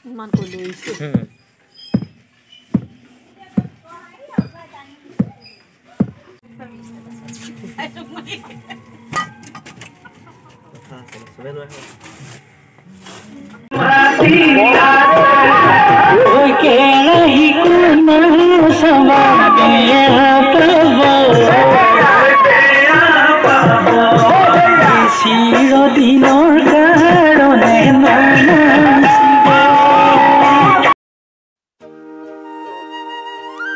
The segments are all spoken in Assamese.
ইমান কৈ লৈছে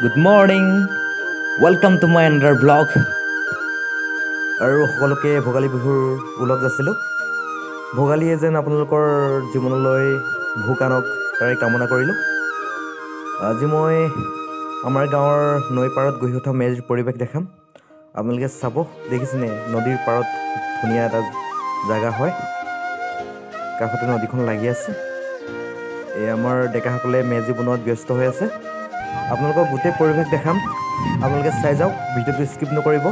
Good morning. Welcome to my another vlog. আৰু সকলোকে ভোগালী বিহুৰ উলগ যাছিলোঁ ভোগালীয়ে যেন আপোনালোকৰ জীৱনলৈ ভোগানক তাৰে কামনা কৰিলোঁ আজি মই আমাৰ গাঁৱৰ নৈ পাৰত গৈ উঠা মেজিৰ পৰিৱেশ দেখাম আপোনালোকে চাব দেখিছেনে নদীৰ পাৰত ধুনীয়া এটা জাগা হয় কাষতে নদীখন লাগি আছে এই আমাৰ ডেকাসকলে মেজি বনোৱাত ব্যস্ত হৈ আছে আপোনালোকক গোটেই পৰিৱেশ দেখাম আপোনালোকে চাই যাওক ভিডিঅ'টো স্কিপ নকৰিব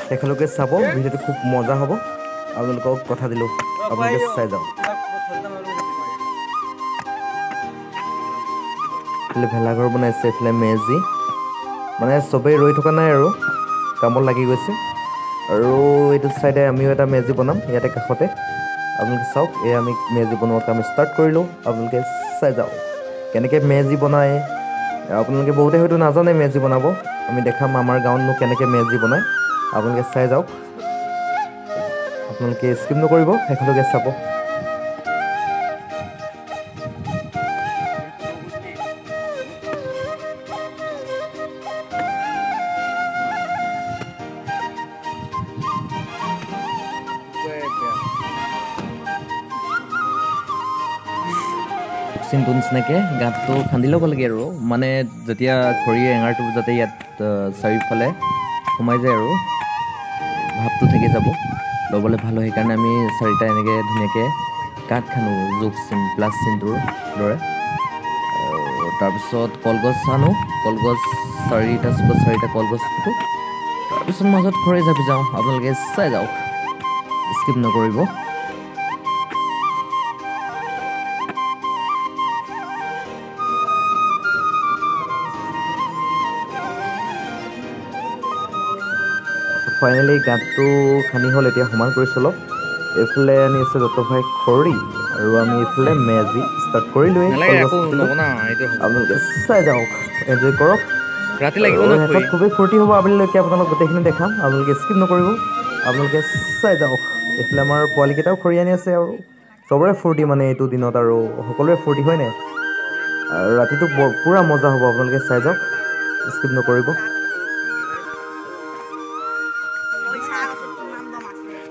শেষলৈকে চাব ভিডিঅ'টো খুব মজা হ'ব আপোনালোকক কথা দিলোঁ আপোনালোকে চাই যাওক এইফালে ভেলাঘৰ বনাইছে এইফালে মেজি মানে চবেই ৰৈ থকা নাই আৰু কামত লাগি গৈছে আৰু এইটো চাইডে আমিও এটা মেজি বনাম ইয়াতে কাষতে আপোনালোকে চাওক এই আমি মেজি বনোৱাৰ কাম ষ্টাৰ্ট কৰিলোঁ আপোনালোকে চাই যাওক কেনেকৈ মেজি বনায় আপোনালোকে বহুতে হয়তো নাজানে মেজি বনাব আমি দেখাম আমাৰ গাঁৱতনো কেনেকৈ মেজি বনায় আপোনালোকে চাই যাওক আপোনালোকে স্কিপ নকৰিব শেষলৈকে চাব চিনটো নিচিনাকৈ গাঁতটো খান্দি ল'ব লাগে আৰু মানে যেতিয়া খৰিৰ এঙাৰটো যাতে ইয়াত চাৰিওফালে সোমাই যায় আৰু ভাপটো থাকি যাব ল'বলৈ ভাল হয় সেইকাৰণে আমি চাৰিটা এনেকৈ ধুনীয়াকৈ কাঠ খানো জোখ চিন প্লাছ চিনটোৰ দৰে আৰু তাৰপিছত কলগছ আনো কলগছ চাৰিটা কলগছ পুতো তাৰপিছত মাজত খৰি জাপি যাওঁ আপোনালোকে চাই যাওক স্কিপ নকৰিব ফাইনেলি গাঁতটো খান্দি হ'ল এতিয়া সমান কৰি চলক এইফালে আনি আছে যতভাই খৰি আৰু আমি এইফালে মেজি ষ্টাৰ্ট কৰিলোৱেই আপোনালোকে চাই যাওক এনজয় কৰক ৰাতি লাগিব শেষত খুবেই ফূৰ্তি হ'ব আবেলিলৈকে আপোনালোক গোটেইখিনি দেখাম আপোনালোকে স্কিপ নকৰিব আপোনালোকে চাই যাওক এইফালে আমাৰ পোৱালিকেইটাও খৰি আনি আছে আৰু চবৰে ফূৰ্তি মানে এইটো দিনত আৰু সকলোৰে ফূৰ্তি হয় নাই আৰু ৰাতিটো পূৰা মজা হ'ব আপোনালোকে চাই যাওক স্কিপ নকৰিব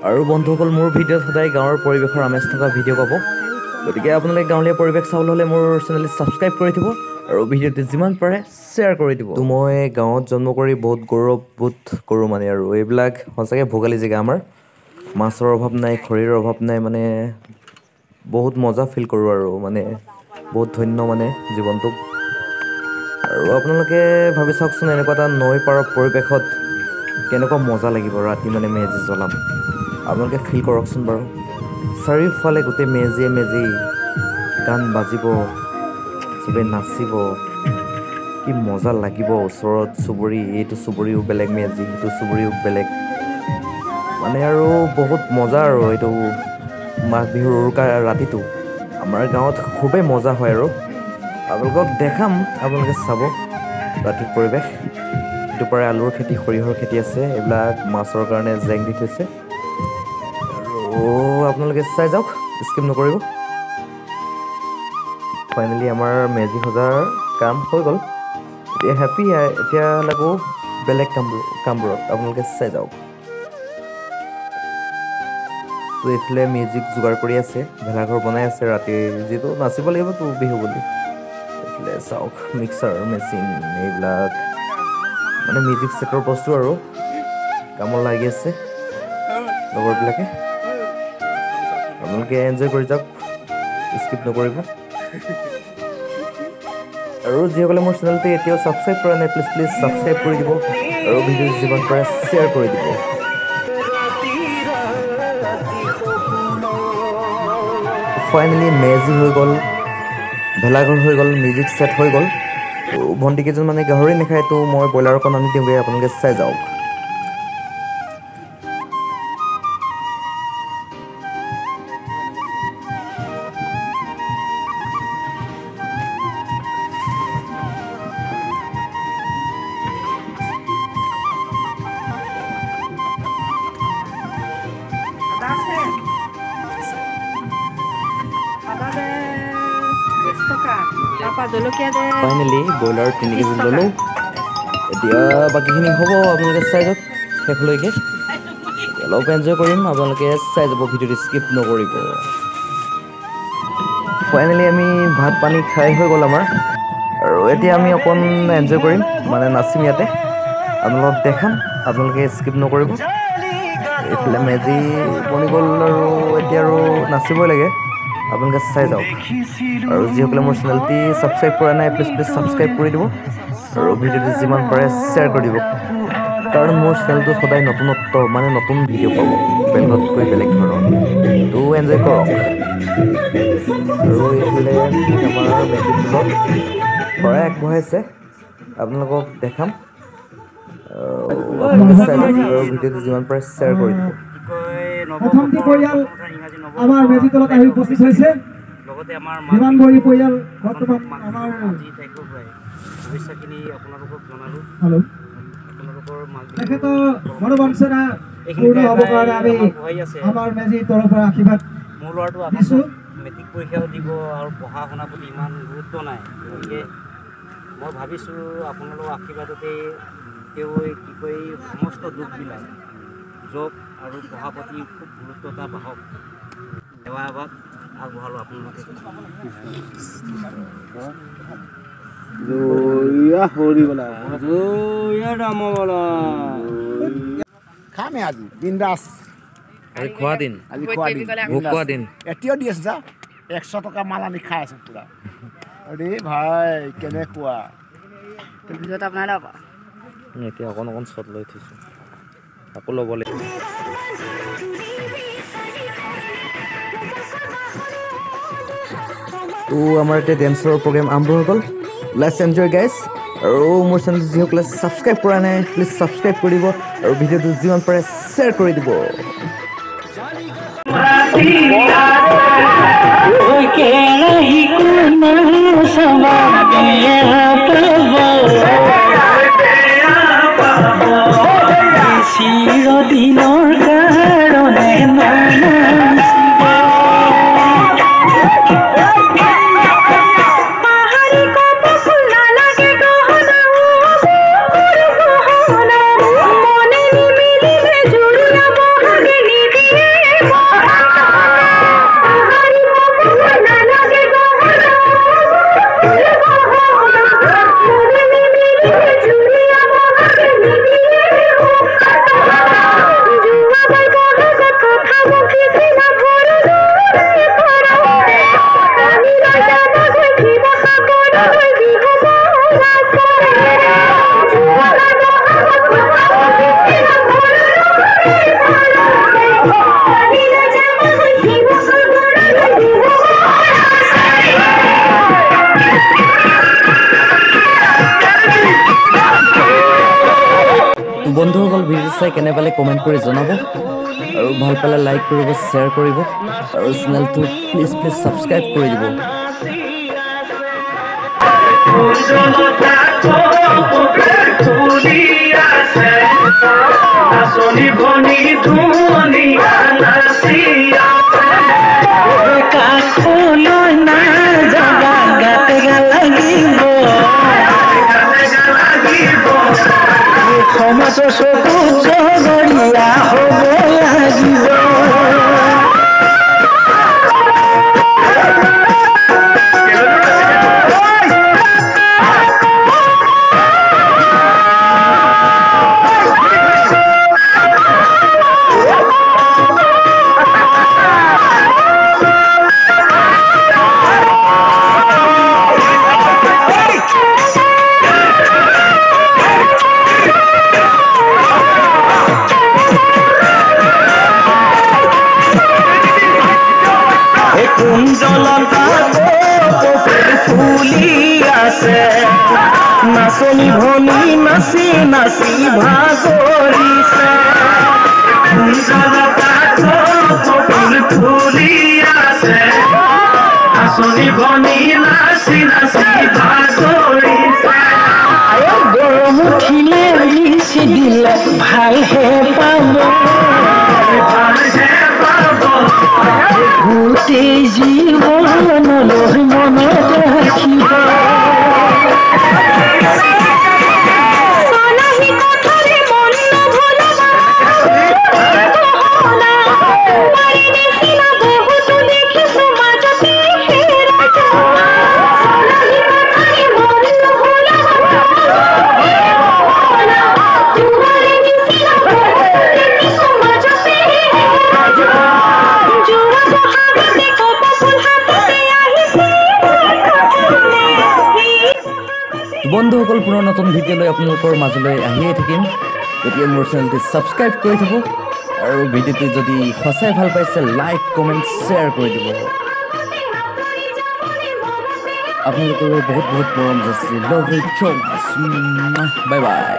আৰু বন্ধুসকল মোৰ ভিডিঅ'ত সদায় গাঁৱৰ পৰিৱেশৰ আমেজ থকা ভিডিঅ' পাব গতিকে আপোনালোকে গাঁৱলীয়া পৰিৱেশ চাবলৈ হ'লে মোৰ চেনেলটো ছাবস্ক্ৰাইব কৰি দিব আৰু ভিডিঅ'টো যিমান পাৰে শ্বেয়াৰ কৰি দিব তো মই গাঁৱত জন্ম কৰি বহুত গৌৰৱবোধ কৰোঁ মানে আৰু এইবিলাক সঁচাকৈ ভোগালী জেগা আমাৰ মাছৰ অভাৱ নাই খৰিৰ অভাৱ নাই মানে বহুত মজা ফিল কৰোঁ আৰু মানে বহুত ধন্য মানে জীৱনটোক আৰু আপোনালোকে ভাবি চাওকচোন এনেকুৱা এটা নৈ পাৰৰ পৰিৱেশত কেনেকুৱা মজা লাগিব ৰাতি মানে মেজি জ্বলাম আপোনালোকে ফিল কৰকচোন বাৰু চাৰিওফালে গোটেই মেজিয়ে মেজি গান বাজিব চবেই নাচিব কি মজা লাগিব ওচৰত চুবুৰী এইটো চুবুৰীও বেলেগ মেজি সেইটো চুবুৰীও বেলেগ মানে আৰু বহুত মজা আৰু এইটো মাঘ বিহুৰ উৰুকা ৰাতিটো আমাৰ গাঁৱত খুবেই মজা হয় আৰু আপোনালোকক দেখাম আপোনালোকে চাব ৰাতিৰ পৰিৱেশ ইটো পাৰে আলুৰ খেতি সৰিয়হৰ খেতি আছে এইবিলাক মাছৰ কাৰণে জেং দি থৈছে আৰু আপোনালোকে চাই যাওক স্কিপ নকৰিব ফাইনেলি আমাৰ মেজি সজাৰ কাম হৈ গ'ল এতিয়া হেপী এতিয়া লাগো বেলেগ কামবোৰত আপোনালোকে চাই যাওক তো এইফালে মিউজিক যোগাৰ কৰি আছে ভেলাঘৰ বনাই আছে ৰাতি যিটো নাচিব লাগিবতো বিহু বুলি এইফালে চাওক মিক্সাৰ মেচিন এইবিলাক মানে মিউজিক ছেটৰ বস্তু আৰু কামত লাগি আছে লগৰবিলাকে আপোনালোকে এনজয় কৰি যাওক স্কিপ নকৰিব আৰু যিসকলে মোৰ চেনেলটো এতিয়াও ছাবস্ক্ৰাইব কৰা নাই প্লিজ ছাবস্ক্ৰাইব কৰি দিব আৰু ভিডিঅ' যিমান পাৰে শ্বেয়াৰ কৰি দিব ফাইনেলি মেজি হৈ গ'ল ভেলাঘৰ হৈ গ'ল, মিউজিক ছেট হৈ গ'ল। তো ভণ্টি কেইজন মানে গাহৰি নাখায়, তো মই ব্ৰইলাৰ অকণ আনি দিওঁগৈ, আপোনালোকে চাই যাওক। ফাইনেলি ব্ৰইলাৰ 3 কেজি ল'লোঁ। এতিয়া বাকীখিনি হ'ব, আপোনালোকে চাই যাওক শেষলৈকে। অলপ এনজয় কৰিম, আপোনালোকে চাই যাব, ভিডিঅ'টো স্কিপ নকৰিব। ফাইনেলি আমি ভাত পানী খাই হৈ গ'ল আমাৰ, আৰু এতিয়া আমি অকণ এনজয় কৰিম, মানে নাচিম ইয়াতে। আপোনালোকক দেখাম, আপোনালোকে স্কিপ নকৰিব। এইফালে মেজি বনি গ'ল, আৰু এতিয়া আৰু নাচিবই লাগে, আপোনালোকে চাই যাওক। আৰু যিসকলে মোৰ চেনেলটি ছাবস্ক্ৰাইব কৰা নাই, প্লিজ ছাবস্ক্ৰাইব কৰি দিব, আৰু ভিডিঅ'টো যিমান পাৰে শ্বেয়াৰ কৰি দিব, কাৰণ মোৰ চেনেলটোত সদায় নতুনত্ব মানে নতুন ভিডিঅ' পাব, বেলেগতকৈ বেলেগ ধৰণৰ। তো এনজয় কৰক। আৰু এইফালে আমাৰ মেজিৰ তলত শৰাই আগবঢ়াইছে, আপোনালোকক দেখাম। আপোনালোকে চাই লওক, আৰু ভিডিঅ'টো যিমান পাৰে শ্বেয়াৰ কৰি দিব। প্ৰথমটি পৰিয়াল আমাৰ মেজি তলত আহি উপস্থিত হৈছে। বিমানবৰী পৰিয়াল বৰ্তমান আমাৰ তেখেতৰ মনোবাঞ্ছনা পূৰ্ণ হ'ব কাৰণে আমি আমাৰ মেজিৰ তৰফৰ পৰা আশীৰ্বাদ মোৰ ল'ৰাটো দিছোঁ। মেট্ৰিক পৰীক্ষাও দিব আৰু পঢ়া শুনাৰ প্ৰতি ইমান গুৰুত্ব নাই, গতিকে মই ভাবিছোঁ আপোনালোকৰ আশীৰ্বাদতে তেওঁ কি কয় সমস্ত দুখবিলাক জব আৰু পঢ়া প্ৰতি খুব গুৰুত্ব এটা বাহক, সেৱা এভাগ আগবঢ়ালোঁ আপোনালোকে। খামে আজি বিন্দাস। আজি খোৱা দিন, আজি খোৱা দিন, ভোগ খোৱা দিন। এতিয়াও দি আছে যা, 100 টকা মাল আনি খাই আছোঁ পুৰা। আৰে ভাই কেনেকুৱা ভিডিঅ'ত আপোনাৰ লগ এতিয়া অকণ অকণ শ্বট লৈ থৈছোঁ, আকৌ ল'ব লাগিব। তো আমাৰ এতিয়া ডেন্সৰ প্ৰগ্ৰেম আৰম্ভ হৈ গ'ল। Let's enjoy guys. আৰু মোৰ চেনেল যিসকলে ছাবস্ক্ৰাইব কৰা নাই, প্লিজ ছাবস্ক্ৰাইব কৰি দিব, আৰু ভিডিঅ'টো যিমান পাৰে শ্বেয়াৰ কৰি দিব। বন্ধুসকল, ভিডিঅ' চাই কেনে পালে কমেণ্ট কৰি জনাব, আৰু ভাল পালে লাইক কৰিব, শ্বেয়াৰ কৰিব, আৰু চেনেলটো প্লিজ ছাবস্ক্ৰাইব কৰি দিব। আছে নাচনি ভনী নাচি নাচি ভাগৰিছে ফুলি আছে নাচনি ভনী নাচি নাচি ভাগৰিছে গৰম উঠিলে লিচি দিলে ভালহে পাব গোটেই জীৱনলৈ মনত ৰাখিব বন্ধুসকল পুনৰ নতুন ভিডিঅ' লৈ আপোনালোকৰ মাজলৈ আহিয়ে থাকিম গতিকে মোৰ চেনেলটো ছাবস্ক্ৰাইব কৰি থ'ব আৰু ভিডিঅ'টো যদি সঁচাই ভাল পাইছে লাইক কমেণ্ট শ্বেয়াৰ কৰি দিব আপোনালোকলৈ বহুত বহুত মৰম যাচিলোঁ love you so mass bye bye